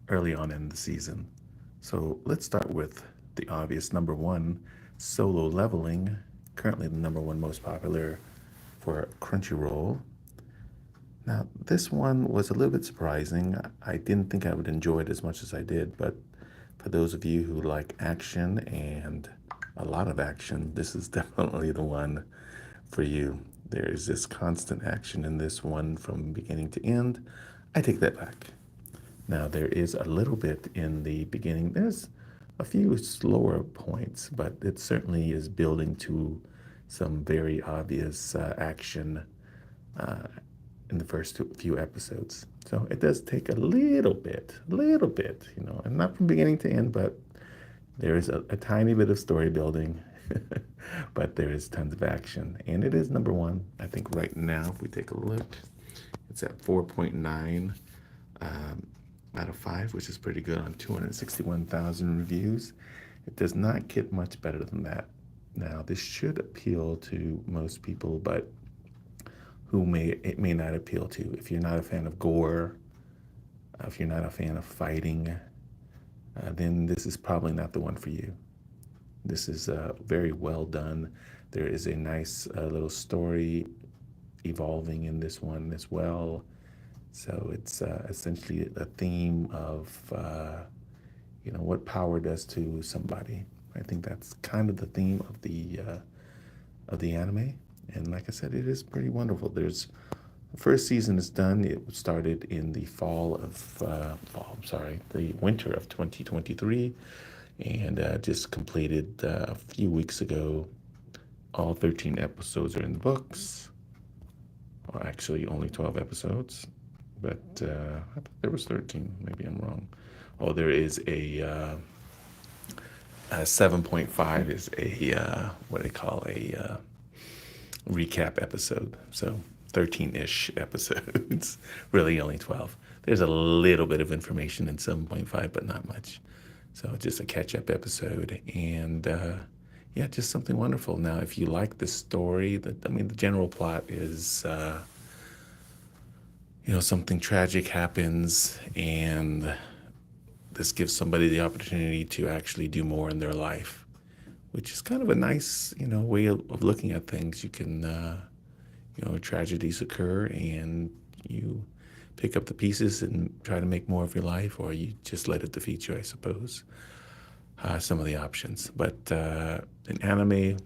early on in the season. So let's start with the obvious number one, Solo Leveling, currently the number one most popular for Crunchyroll. Now, this one was a little bit surprising. I didn't think I would enjoy it as much as I did, but for those of you who like action and a lot of action, this is definitely the one for you. There is this constant action in this one from beginning to end. I take that back. Now, there is a little bit in the beginning. There's a few slower points, but it certainly is building to some very obvious action uh, in the first few episodes. So it does take a little bit, and not from beginning to end, but there is a tiny bit of story building, but there is tons of action. And it is number one, I think, right now. If we take a look, it's at 4.9 out of 5, which is pretty good on 261,000 reviews. It does not get much better than that. Now, this should appeal to most people, but it may not appeal to. If you're not a fan of gore, if you're not a fan of fighting, then this is probably not the one for you. This is very well done. There is a nice little story evolving in this one as well. So it's essentially a theme of what power does to somebody. I think that's kind of the theme of the anime. And like I said, it is pretty wonderful. The first season is done. It started in the the winter of 2023, and just completed a few weeks ago. All 13 episodes are in the books, or actually only 12 episodes, but I thought there was 13. Maybe I'm wrong. Oh, there is a 7.5 is what they call a recap episode. So 13-ish episodes, really only 12. There's a little bit of information in 7.5, but not much. So just a catch-up episode, and yeah, just something wonderful. Now, if you like the story, the general plot is, something tragic happens, and this gives somebody the opportunity to actually do more in their life, which is kind of a nice, way of looking at things. You can, tragedies occur, and you pick up the pieces and try to make more of your life, or you just let it defeat you, I suppose. Some of the options. But in anime,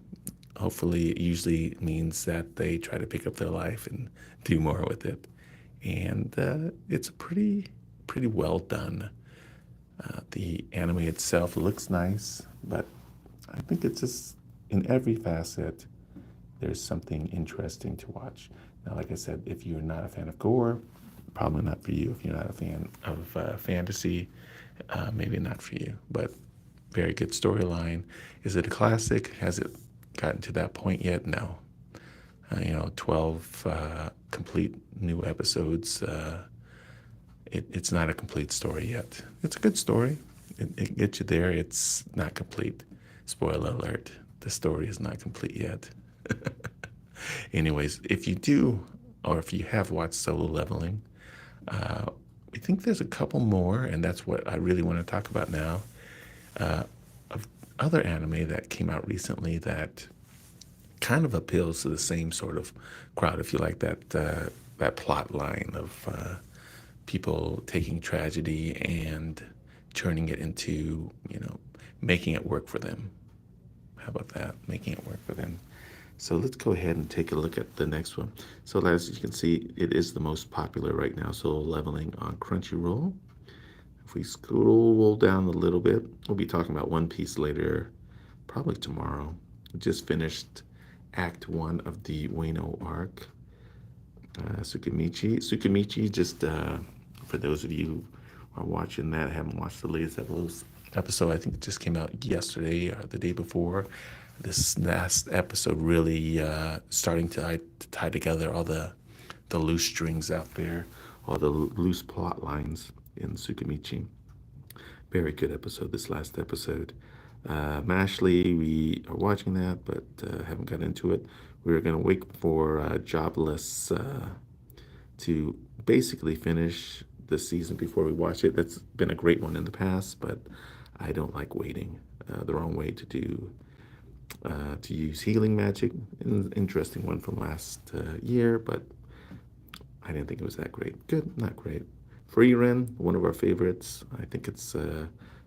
hopefully, it usually means that they try to pick up their life and do more with it. And it's pretty well done. The anime itself looks nice, but I think it's just in every facet, there's something interesting to watch. Now, like I said, if you're not a fan of gore, probably not for you. If you're not a fan of fantasy, maybe not for you. But very good storyline. Is it a classic? Has it gotten to that point yet? No. 12 complete new episodes. It's not a complete story yet. It's a good story. It gets you there. It's not complete. Spoiler alert. The story is not complete yet. Anyways, if you do, or if you have watched Solo Leveling, I think there's a couple more, and that's what I really want to talk about now, of other anime that came out recently that kind of appeals to the same sort of crowd, if you like that plot line of people taking tragedy and turning it into, making it work for them. How about that? Making it work for them. So let's go ahead and take a look at the next one. So as you can see, it is the most popular right now, Solo Leveling on Crunchyroll. If we scroll down a little bit, we'll be talking about One Piece later, probably tomorrow. We just finished Act 1 of the Wano arc. Tsukimichi, just for those of you who are watching that, haven't watched the latest episode, I think it just came out yesterday or the day before. This last episode really starting to tie together all the loose strings out there, all the loose plot lines in Tsukimichi. Very good episode, this last episode. Mashley, we are watching that, but haven't got into it. We're going to wait for Jobless to basically finish the season before we watch it. That's been a great one in the past, but I don't like waiting. The wrong way to do to use healing magic. An interesting one from last year, but I didn't think it was that great. Good, not great. Free Ren, one of our favorites. I think it's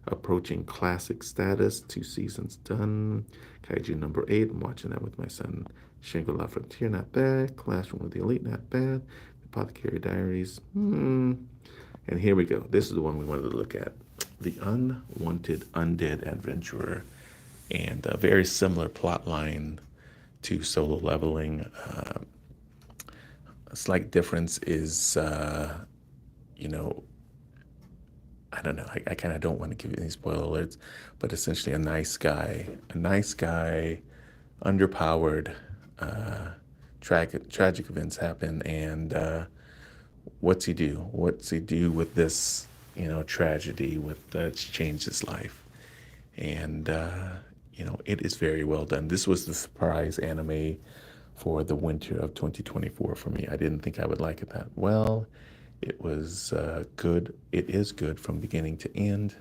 approaching classic status. 2 seasons done. Kaiju number 8. I'm watching that with my son. Shangri-La Frontier, not bad. Classroom with the Elite, not bad. Apothecary Diaries. And here we go. This is the one we wanted to look at. The Unwanted Undead Adventurer. And a very similar plot line to Solo Leveling. A slight difference is, you know, I don't know. I kind of don't want to give you any spoiler alerts, but essentially a nice guy, underpowered, tragic events happen, and what's he do? What's he do with this, tragedy that's changed his life? And it is very well done. This was the surprise anime for the winter of 2024 for me. I didn't think I would like it that well. It was good. It is good from beginning to end.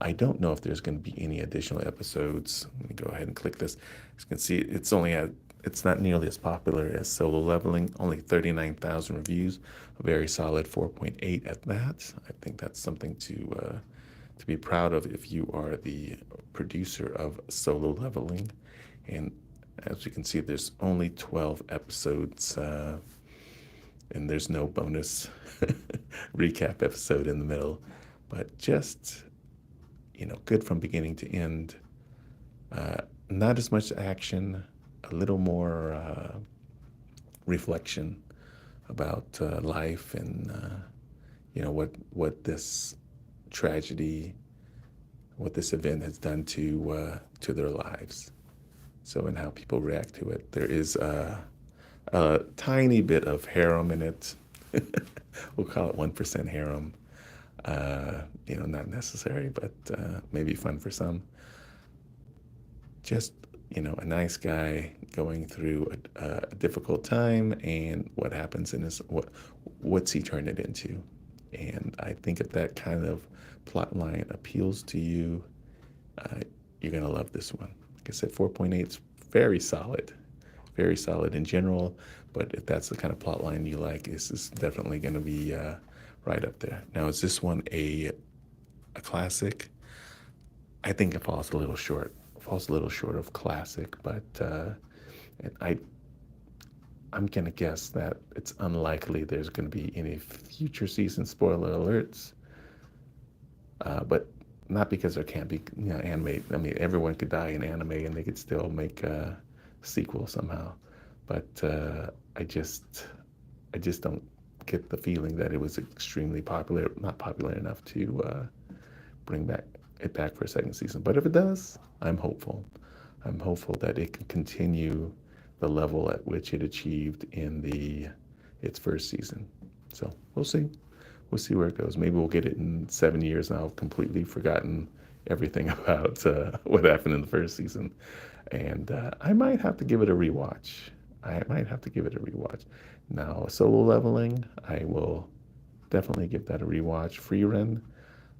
I don't know if there's going to be any additional episodes. Let me go ahead and click this. As you can see, it's not nearly as popular as Solo Leveling. Only 39,000 reviews. A very solid 4.8 at that. I think that's something to be proud of if you are the producer of Solo Leveling. And as you can see, there's only 12 episodes, and there's no bonus recap episode in the middle. But just, good from beginning to end. Not as much action, a little more reflection about life and, what this tragedy, what this event has done to their lives. So, and how people react to it. There is a tiny bit of harem in it. We'll call it 1% harem. Not necessary, but maybe fun for some. Just, a nice guy going through a difficult time, and what happens in this, what's he turned it into? And I think if that kind of plot line appeals to you, you're going to love this one. Like I said, 4.8 is very solid in general, but if that's the kind of plot line you like, this is definitely going to be right up there. Now, is this one a classic? I think it falls a little short of classic, but I'm going to guess that it's unlikely there's going to be any future season spoiler alerts, but not because there can't be anime. I mean, everyone could die in anime and they could still make a sequel somehow. But I just don't get the feeling that it was extremely popular, not popular enough to bring it back for a second season. But if it does, I'm hopeful. I'm hopeful that it can continue the level at which it achieved in its first season. So we'll see. We'll see where it goes. Maybe we'll get it in 7 years and I've completely forgotten everything about what happened in the first season. And I might have to give it a rewatch. Now, Solo Leveling, I will definitely give that a rewatch. Free Ren,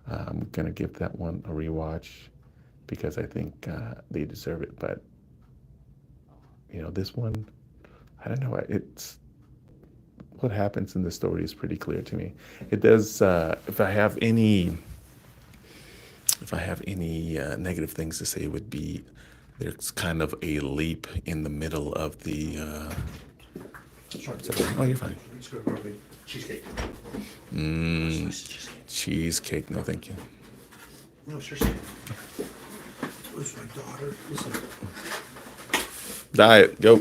I'm going to give that one a rewatch because I think they deserve it. But, this one, I don't know. What happens in the story is pretty clear to me. It does. If I have any negative things to say, it would be there's kind of a leap in the middle of the. Oh, you're fine. Cheesecake. Cheesecake. No, thank you. No, seriously. Where's my daughter? Listen. Diet. Go.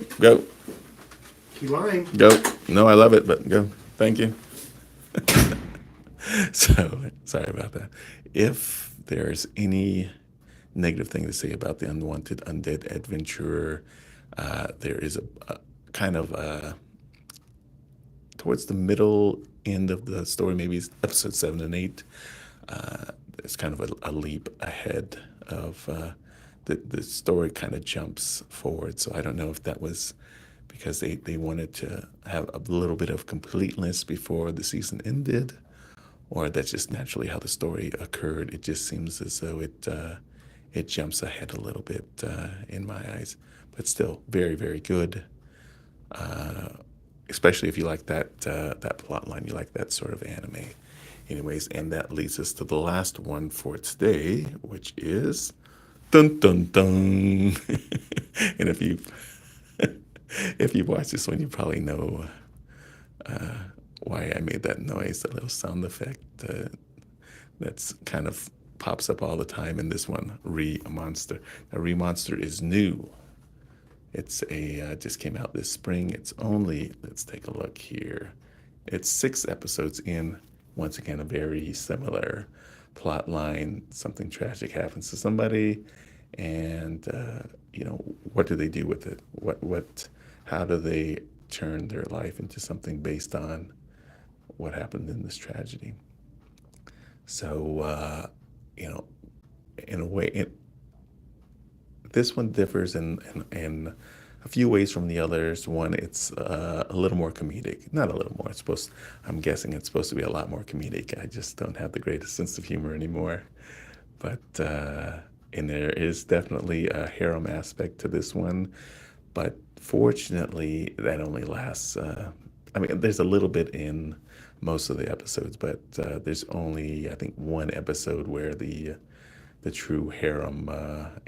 Key lime. Go. No, I love it, but go. Thank you. So, sorry about that. If there's any negative thing to say about the Unwanted Undead Adventurer, there is a kind of towards the middle end of the story, maybe it's episode 7 and 8. It's kind of a leap ahead of the story kind of jumps forward. So I don't know if that was because they wanted to have a little bit of completeness before the season ended, or that's just naturally how the story occurred. It just seems as though it jumps ahead a little bit in my eyes, but still very, very good. Especially if you like that plot line, you like that sort of anime. Anyways, and that leads us to the last one for today, which is dun dun dun. And if you've watched this one, you probably know why I made that noise, that little sound effect that's kind of pops up all the time in this one, Re-Monster. Now, Re-Monster is new. It's just came out this spring. It's only, let's take a look here. It's 6 episodes in. Once again, a very similar plot line. Something tragic happens to somebody, and what do they do with it? How do they turn their life into something based on what happened in this tragedy? So, in a way, this one differs in a few ways from the others. One, it's a little more comedic. Not a little more. I'm guessing it's supposed to be a lot more comedic. I just don't have the greatest sense of humor anymore. But and there is definitely a harem aspect to this one. But fortunately, that only lasts. There's a little bit in most of the episodes, but there's only, I think, one episode where the true harem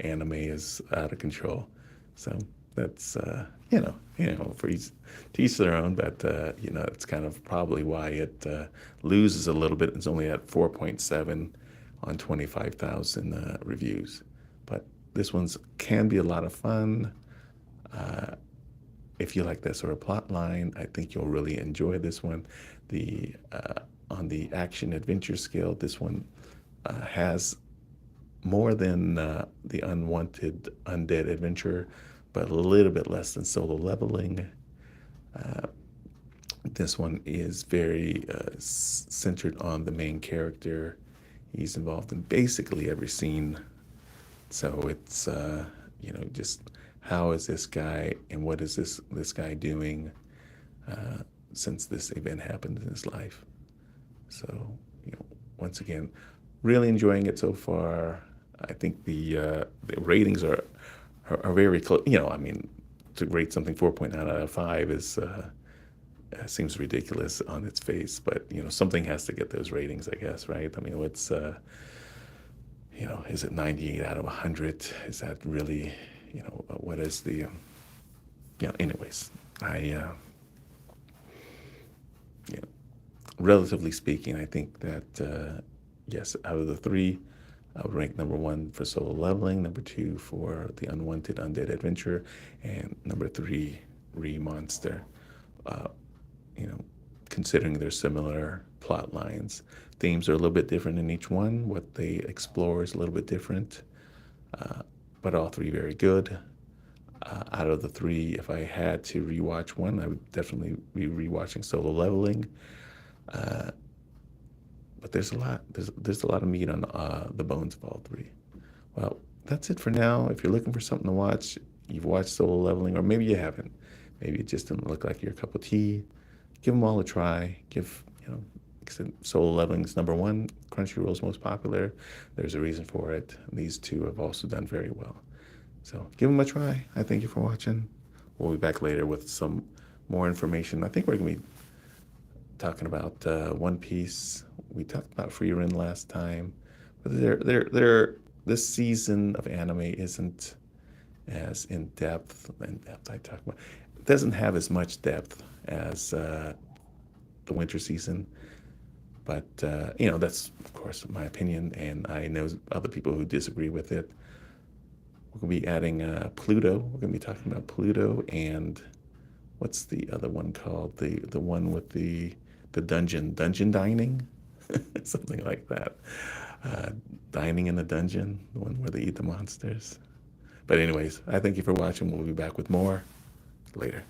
anime is out of control. So that's for each their own. But it's kind of probably why it loses a little bit. It's only at 4.7 on 25,000 reviews. But this one's can be a lot of fun. If you like that sort of plot line, I think you'll really enjoy this one. On the action adventure scale, this one has more than the Unwanted Undead Adventurer, but a little bit less than Solo Leveling. This one is very centered on the main character. He's involved in basically every scene. So it's, just how is this guy and what is this guy doing since this event happened in his life. So, once again, really enjoying it so far. I think the ratings are very close. To rate something 4.9 out of 5 is seems ridiculous on its face, but something has to get those ratings, I guess, right? What's is it 98 out of 100? Is that really, what is the, anyways, relatively speaking, I think that, yes, out of the 3, I would rank number 1 for Solo Leveling, number 2 for the Unwanted Undead Adventurer, and number 3, Re-Monster. Considering their similar plot lines, themes are a little bit different in each one. What they explore is a little bit different, but all 3 very good. Out of the 3, if I had to rewatch one, I would definitely be rewatching Solo Leveling. But there's a lot of meat on the bones of all 3. Well, that's it for now. If you're looking for something to watch, you've watched Solo Leveling, or maybe you haven't. Maybe it just didn't look like your cup of tea. Give them all a try. Like I said, Solo Leveling is number 1. Crunchyroll's most popular. There's a reason for it. These 2 have also done very well. So give them a try. I thank you for watching. We'll be back later with some more information. I think we're going to be talking about One Piece. We talked about Frieren last time, but this season of anime isn't as in depth. I talk about. It doesn't have as much depth as the winter season, but that's of course my opinion, and I know other people who disagree with it. We're going to be adding Pluto. We're going to be talking about Pluto and what's the other one called? The one with the dungeon dining, something like that. Dining in the dungeon, the one where they eat the monsters. But anyways, I thank you for watching. We'll be back with more later.